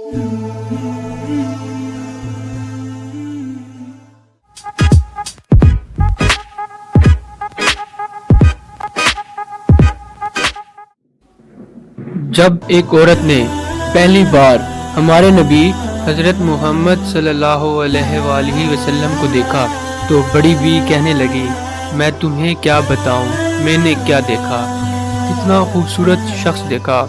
جب ایک عورت نے پہلی بار ہمارے نبی حضرت محمد صلی اللہ علیہ وآلہ وسلم کو دیکھا تو بڑی بھی کہنے لگی، میں تمہیں کیا بتاؤں، میں نے کیا دیکھا، کتنا خوبصورت شخص دیکھا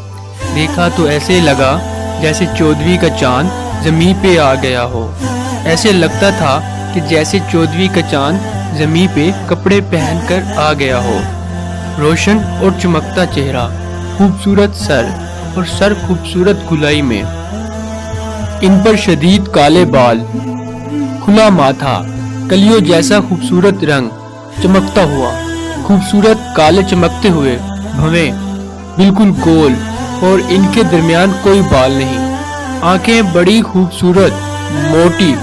تو ایسے لگا جیسے 14ویں کا چاند زمین پہ آ گیا ہو، ایسے لگتا تھا کہ جیسے 14ویں کا چاند زمین پہ کپڑے پہن کر آ گیا ہو، روشن اور چمکتا چہرہ، خوبصورت سر اور سر خوبصورت گلائی میں، ان پر شدید کالے بال، کھلا ماتھا، کلیوں جیسا خوبصورت رنگ چمکتا ہوا، خوبصورت کالے چمکتے ہوئے بھویں، بالکل گول، اور ان کے درمیان کوئی بال نہیں، آنکھیں بڑی خوبصورت، موٹی،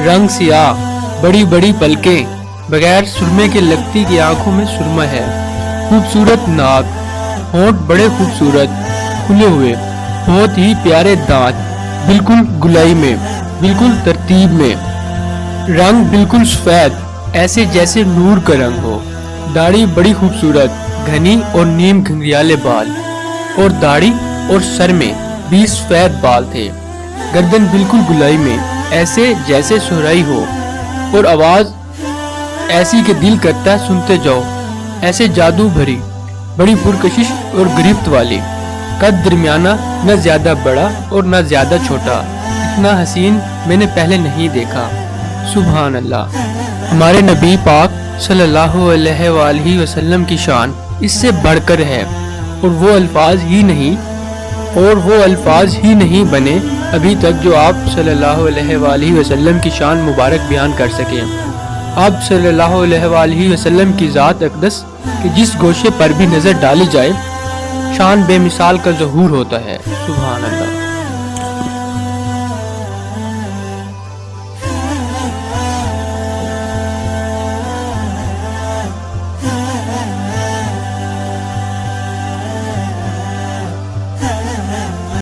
رنگ سیاہ، بڑی بڑی پلکیں، بغیر سرمے کے لگتی کی آنکھوں میں سرما ہے، خوبصورت ناک، ہونٹ بڑے خوبصورت کھلے ہوئے، بہت ہی پیارے دانت، بالکل گلائی میں، بالکل ترتیب میں، رنگ بالکل سفید، ایسے جیسے نور کا رنگ ہو، داڑھی بڑی خوبصورت، گھنی اور نیم گھنگریالے بال، اور داڑھی اور سر میں بھی سفید بال تھے، گردن بالکل گلائی میں، ایسے جیسے سہرائی ہو، اور آواز ایسی کہ دل کرتا سنتے جاؤ، ایسے جادو بھری، بڑی پرکشش اور گرفت والی، قد درمیانہ، نہ زیادہ بڑا اور نہ زیادہ چھوٹا، اتنا حسین میں نے پہلے نہیں دیکھا، سبحان اللہ۔ ہمارے نبی پاک صلی اللہ علیہ وآلہ وسلم کی شان اس سے بڑھ کر ہے، اور وہ الفاظ ہی نہیں بنے ابھی تک جو آپ صلی اللہ علیہ وآلہ وسلم کی شان مبارک بیان کر سکیں۔ آپ صلی اللہ علیہ وآلہ وسلم کی ذات اقدس کہ جس گوشے پر بھی نظر ڈالی جائے شان بے مثال کا ظہور ہوتا ہے، سبحان اللہ۔